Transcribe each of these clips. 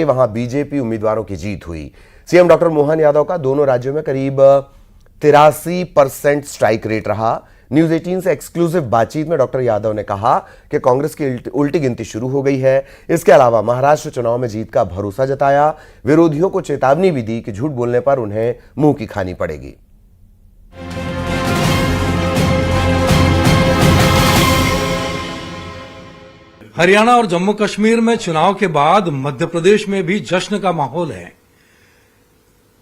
वहां बीजेपी उम्मीदवारों की जीत हुई। सीएम डॉक्टर मोहन यादव का दोनों राज्यों में करीब 83% स्ट्राइक रेट रहा। न्यूज 18 से एक्सक्लूसिव बातचीत में डॉक्टर यादव ने कहा कि कांग्रेस की उल्टी गिनती शुरू हो गई है। इसके अलावा महाराष्ट्र चुनाव में जीत का भरोसा जताया। विरोधियों को चेतावनी भी दी कि झूठ बोलने पर उन्हें मुंह की खानी पड़ेगी। हरियाणा और जम्मू कश्मीर में चुनाव के बाद मध्य प्रदेश में भी जश्न का माहौल है।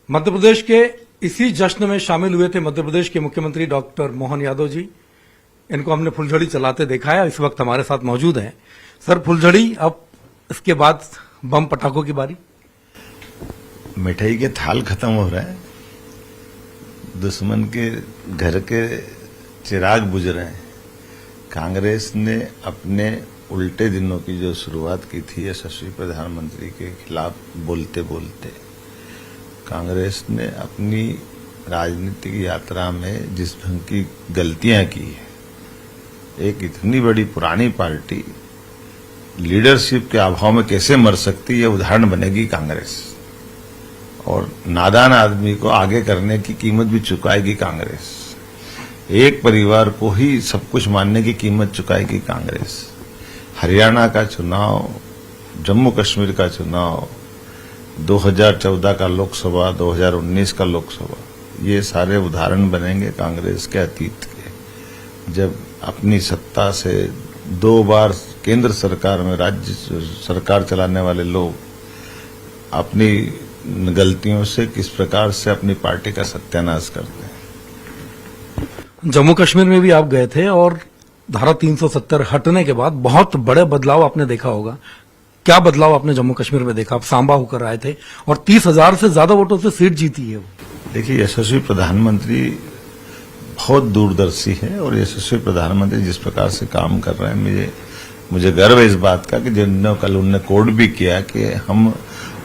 मध्य प्रदेश के इसी जश्न में शामिल हुए थे मध्य प्रदेश के मुख्यमंत्री डॉक्टर मोहन यादव जी। इनको हमने फुलझड़ी चलाते देखा है, इस वक्त हमारे साथ मौजूद हैं। सर, फुलझड़ी, अब इसके बाद बम पटाखों की बारी। मिठाई के थाल खत्म हो रहे हैं, दुश्मन के घर के चिराग बुझ रहे हैं। कांग्रेस ने अपने उल्टे दिनों की जो शुरुआत की थी यशस्वी प्रधानमंत्री के खिलाफ बोलते बोलते, कांग्रेस ने अपनी राजनीतिक यात्रा में जिस ढंग की गलतियां की है, एक इतनी बड़ी पुरानी पार्टी लीडरशिप के अभाव में कैसे मर सकती है, उदाहरण बनेगी कांग्रेस। और नादान आदमी को आगे करने की कीमत भी चुकाएगी कांग्रेस। एक परिवार को ही सब कुछ मानने की कीमत चुकाएगी कांग्रेस। हरियाणा का चुनाव, जम्मू कश्मीर का चुनाव, 2014 का लोकसभा, 2019 का लोकसभा, ये सारे उदाहरण बनेंगे कांग्रेस के अतीत के। जब अपनी सत्ता से 2 बार केंद्र सरकार में राज्य सरकार चलाने वाले लोग अपनी गलतियों से किस प्रकार से अपनी पार्टी का सत्यानाश करते हैं। जम्मू कश्मीर में भी आप गए थे और धारा 370 हटने के बाद बहुत बड़े बदलाव आपने देखा होगा। क्या बदलाव आपने जम्मू कश्मीर में देखा? आप सांबा होकर आए थे और 30,000 से ज्यादा वोटों से सीट जीती है। देखिए, यशस्वी प्रधानमंत्री बहुत दूरदर्शी है और यशस्वी प्रधानमंत्री जिस प्रकार से काम कर रहे हैं, मुझे गर्व है इस बात का कि जिन्होंने कल उन्होंने कोट भी किया कि हम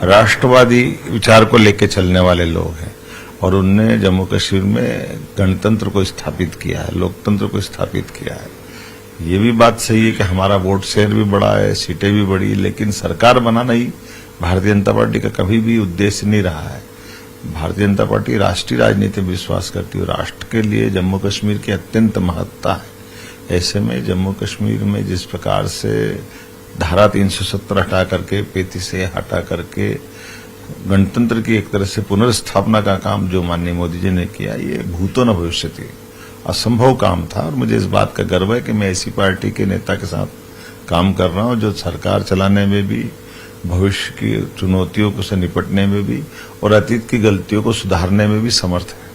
राष्ट्रवादी विचार को लेकर चलने वाले लोग हैं। और उनने जम्मू कश्मीर में गणतंत्र को स्थापित किया है, लोकतंत्र को स्थापित किया है। ये भी बात सही है कि हमारा वोट शेयर भी बढ़ा है, सीटें भी बढ़ी, लेकिन सरकार बनाना ही भारतीय जनता पार्टी का कभी भी उद्देश्य नहीं रहा है। भारतीय जनता पार्टी राष्ट्रीय राजनीति में विश्वास करती है। राष्ट्र के लिए जम्मू कश्मीर की अत्यंत महत्ता है। ऐसे में जम्मू कश्मीर में जिस प्रकार से धारा 370 हटा करके, 35 हटा करके गणतंत्र की एक तरह से पुनर्स्थापना का काम जो माननीय मोदी जी ने किया, ये भूतो न भविष्यति असंभव काम था। और मुझे इस बात का गर्व है कि मैं ऐसी पार्टी के नेता के साथ काम कर रहा हूं जो सरकार चलाने में भी, भविष्य की चुनौतियों को से निपटने में भी और अतीत की गलतियों को सुधारने में भी समर्थ है।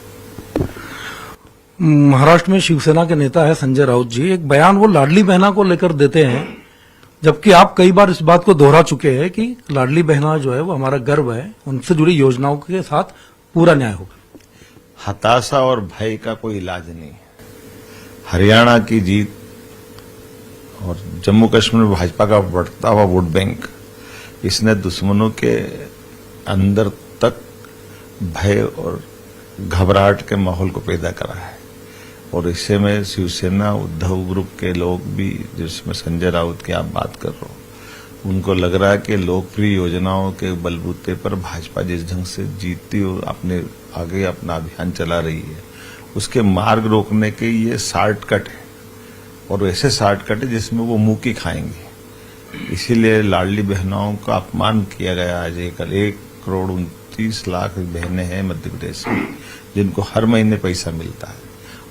महाराष्ट्र में शिवसेना के नेता है संजय राउत जी, एक बयान वो लाडली बहना को लेकर देते हैं, जबकि आप कई बार इस बात को दोहरा चुके हैं कि लाडली बहना जो है वो हमारा गर्व है, उनसे जुड़ी योजनाओं के साथ पूरा न्याय होगा। हताशा और भय का कोई इलाज नहीं है। हरियाणा की जीत और जम्मू कश्मीर में भाजपा का बढ़ता हुआ वोट बैंक, इसने दुश्मनों के अंदर तक भय और घबराहट के माहौल को पैदा करा है। और इससे में शिवसेना, उद्धव ग्रुप के लोग भी, जिसमें संजय राउत की आप बात कर रहे हो, उनको लग रहा है कि लोकप्रिय योजनाओं के बलबूते पर भाजपा जिस ढंग से जीतती और अपने आगे अपना अभियान चला रही है, उसके मार्ग रोकने के ये शॉर्टकट है। और ऐसे शॉर्टकट है जिसमें वो मुंह की खाएंगे। इसीलिए लाडली बहनों का अपमान किया गया। आज 1,29,00,000 बहनें हैं मध्य प्रदेश में जिनको हर महीने पैसा मिलता है।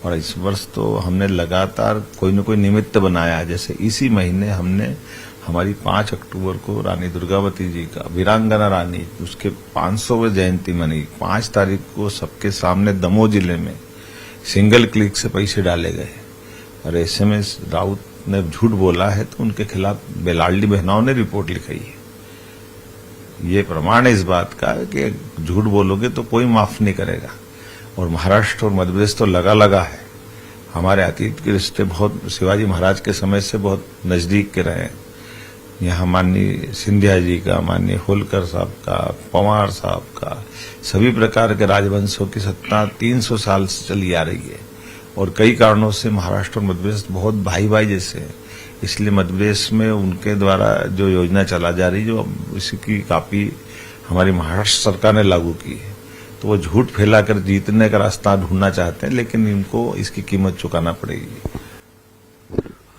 और इस वर्ष तो हमने लगातार कोई न कोई निमित्त बनाया है। जैसे इसी महीने हमने हमारी 5 अक्टूबर को रानी दुर्गावती जी का, वीरांगना रानी, उसके 500वें जयंती मनी। 5 तारीख को सबके सामने दमोह जिले में सिंगल क्लिक से पैसे डाले गए। और ऐसे में राउत ने झूठ बोला है तो उनके खिलाफ लाडली बहनाओं ने रिपोर्ट लिखाई है। ये प्रमाण है इस बात का कि झूठ बोलोगे तो कोई माफ नहीं करेगा। और महाराष्ट्र और मध्य प्रदेश तो लगा है। हमारे अतीत के रिश्ते बहुत शिवाजी महाराज के समय से बहुत नजदीक के रहे। यहाँ माननीय सिंधिया जी का, माननीय होलकर साहब का, पवार साहब का, सभी प्रकार के राजवंशों की सत्ता 300 साल से चली आ रही है। और कई कारणों से महाराष्ट्र और मध्य प्रदेश बहुत भाई भाई जैसे हैं। इसलिए मध्य प्रदेश में उनके द्वारा जो योजना चला जा रही, जो इसकी काफी हमारी महाराष्ट्र सरकार ने लागू की है, तो वो झूठ फैलाकर जीतने का रास्ता ढूंढना चाहते हैं, लेकिन इनको इसकी कीमत चुकाना पड़ेगी।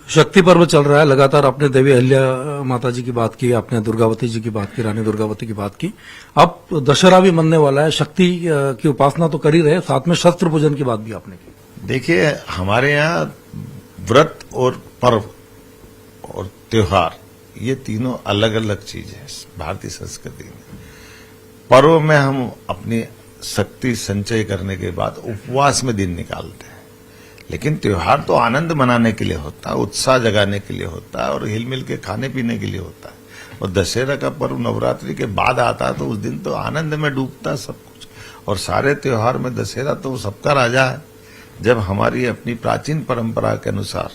शक्ति पर्व चल रहा है लगातार। आपने देवी अहिल्या माता जी की बात की, आपने दुर्गावती जी की बात की, रानी दुर्गावती की बात की। अब दशहरा भी मनने वाला है। शक्ति की उपासना तो कर ही रहे, साथ में शस्त्र पूजन की बात भी आपने की। देखिए, हमारे यहाँ व्रत और पर्व और त्योहार ये तीनों अलग अलग चीजें हैं भारतीय संस्कृति में। पर्व में हम अपनी शक्ति संचय करने के बाद उपवास में दिन निकालते हैं, लेकिन त्योहार तो आनंद मनाने के लिए होता है, उत्साह जगाने के लिए होता है और हिल मिल के खाने पीने के लिए होता है। और दशहरा का पर्व नवरात्रि के बाद आता है, तो उस दिन तो आनंद में डूबता है सब कुछ। और सारे त्योहार में दशहरा तो सबका राजा है। जब हमारी अपनी प्राचीन परंपरा के अनुसार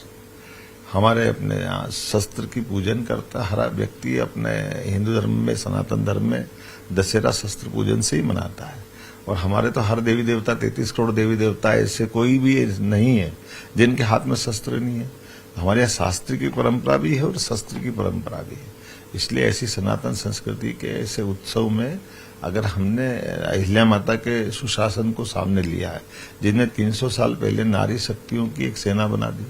हमारे अपने यहाँ शस्त्र की पूजन करता, हर व्यक्ति अपने हिंदू धर्म में, सनातन धर्म में दशहरा शस्त्र पूजन से ही मनाता है। और हमारे तो हर देवी देवता, 33 करोड़ देवी देवता, ऐसे कोई भी नहीं है जिनके हाथ में शस्त्र नहीं है। हमारे यहाँ शास्त्र की परंपरा भी है और शस्त्र की परंपरा भी है। इसलिए ऐसी सनातन संस्कृति के ऐसे उत्सव में अगर हमने अहिल्या माता के सुशासन को सामने लिया है, जिनने 300 साल पहले नारी शक्तियों की एक सेना बना दी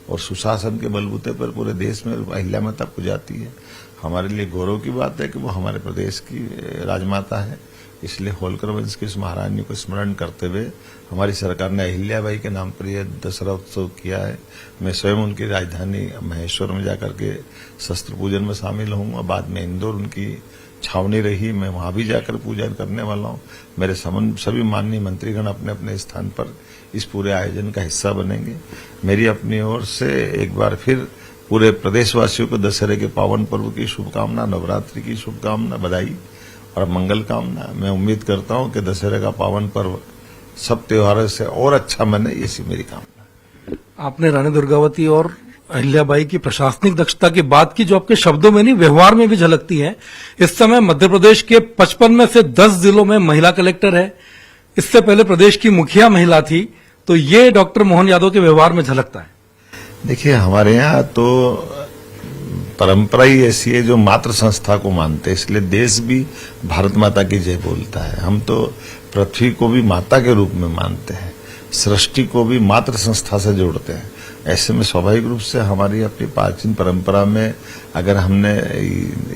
और सुशासन के बलबूते पर पूरे देश में अहिल्या माता पूजाती है, हमारे लिए गौरव की बात है कि वो हमारे प्रदेश की राजमाता है। इसलिए होलकर वंश की उस महारानी को स्मरण करते हुए हमारी सरकार ने अहिल्याबाई के नाम पर यह दशहरा उत्सव किया है। मैं स्वयं उनकी राजधानी महेश्वर में जाकर के शस्त्र पूजन में शामिल हूँ। बाद में इंदौर उनकी छावनी रही, मैं वहां भी जाकर पूजन करने वाला हूँ। मेरे सभी माननीय मंत्रीगण अपने अपने स्थान पर इस पूरे आयोजन का हिस्सा बनेंगे। मेरी अपनी ओर से एक बार फिर पूरे प्रदेशवासियों को दशहरे के पावन पर्व की शुभकामना, नवरात्रि की शुभकामना, बधाई और मंगल कामना। मैं उम्मीद करता हूं कि दशहरे का पावन पर्व सब त्योहारों से और अच्छा बने, इसी मेरी कामना। आपने रानी दुर्गावती और अहिल्याबाई की प्रशासनिक दक्षता की बात की, जो आपके शब्दों में नहीं व्यवहार में भी झलकती है। इस समय मध्य प्रदेश के 55 में से 10 जिलों में महिला कलेक्टर है। इससे पहले प्रदेश की मुखिया महिला थी, तो ये डॉक्टर मोहन यादव के व्यवहार में झलकता है। देखिए, हमारे यहाँ तो परंपरा ही ऐसी है जो मातृ संस्था को मानते हैं, इसलिए देश भी भारत माता की जय बोलता है। हम तो पृथ्वी को भी माता के रूप में मानते हैं, सृष्टि को भी मातृ संस्था से जोड़ते हैं। ऐसे में स्वाभाविक रूप से हमारी अपनी प्राचीन परंपरा में अगर हमने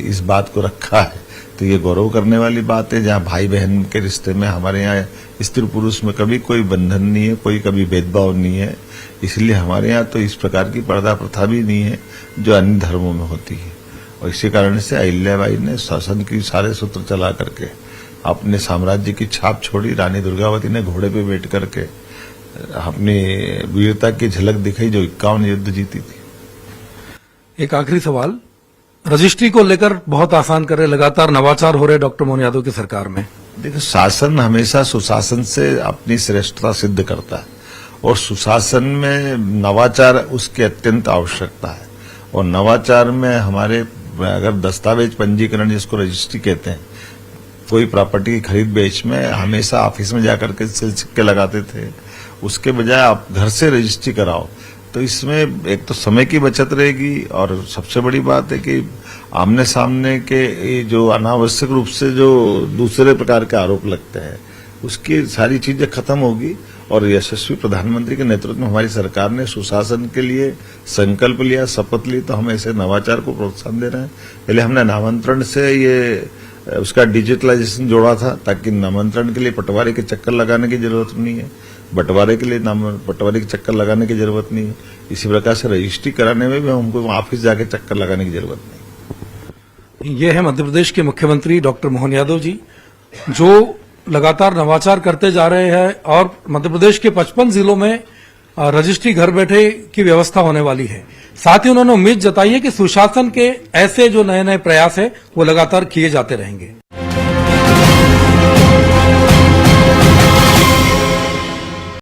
इस बात को रखा है तो ये गौरव करने वाली बात है। जहाँ भाई बहन के रिश्ते में हमारे यहाँ स्त्री पुरुष में कभी कोई बंधन नहीं है, कोई कभी भेदभाव नहीं है। इसलिए हमारे यहाँ तो इस प्रकार की पर्दा प्रथा भी नहीं है जो अन्य धर्मों में होती है। और इसी कारण से अहिल्याबाई ने शासन की सारे सूत्र चला करके अपने साम्राज्य की छाप छोड़ी। रानी दुर्गावती ने घोड़े पे बैठ करके अपनी वीरता की झलक दिखाई, जो 51 युद्ध जीती थी। एक आखिरी सवाल, रजिस्ट्री को लेकर बहुत आसान कर रहे, लगातार नवाचार हो रहे डॉक्टर मोहन यादव की सरकार में। देखो, शासन हमेशा सुशासन से अपनी श्रेष्ठता सिद्ध करता है और सुशासन में नवाचार उसकी अत्यंत आवश्यकता है। और नवाचार में हमारे अगर दस्तावेज पंजीकरण, जिसको रजिस्ट्री कहते हैं, कोई प्रॉपर्टी की खरीद बेच में हमेशा ऑफिस में जाकर के सिक्के लगाते थे, उसके बजाय आप घर से रजिस्ट्री कराओ, तो इसमें एक तो समय की बचत रहेगी और सबसे बड़ी बात है कि आमने सामने के जो अनावश्यक रूप से जो दूसरे प्रकार के आरोप लगते हैं, उसकी सारी चीजें खत्म होगी। और यशस्वी प्रधानमंत्री के नेतृत्व में हमारी सरकार ने सुशासन के लिए संकल्प लिया, शपथ ली, तो हम ऐसे नवाचार को प्रोत्साहन दे रहे हैं। पहले हमने नामांतरण से ये उसका डिजिटलाइजेशन जोड़ा था, ताकि नामांतरण के लिए पटवारी के चक्कर लगाने की जरूरत नहीं है, बंटवारे के लिए पटवारी के चक्कर लगाने की जरूरत नहीं है। इसी प्रकार से रजिस्ट्री कराने में भी हमको ऑफिस जाके चक्कर लगाने की जरूरत नहीं। ये है मध्य प्रदेश के मुख्यमंत्री डॉक्टर मोहन यादव जी, जो लगातार नवाचार करते जा रहे हैं और मध्य प्रदेश के 55 जिलों में रजिस्ट्री घर बैठे की व्यवस्था होने वाली है। साथ ही उन्होंने उम्मीद जताई है कि सुशासन के ऐसे जो नए नए प्रयास है वो लगातार किए जाते रहेंगे।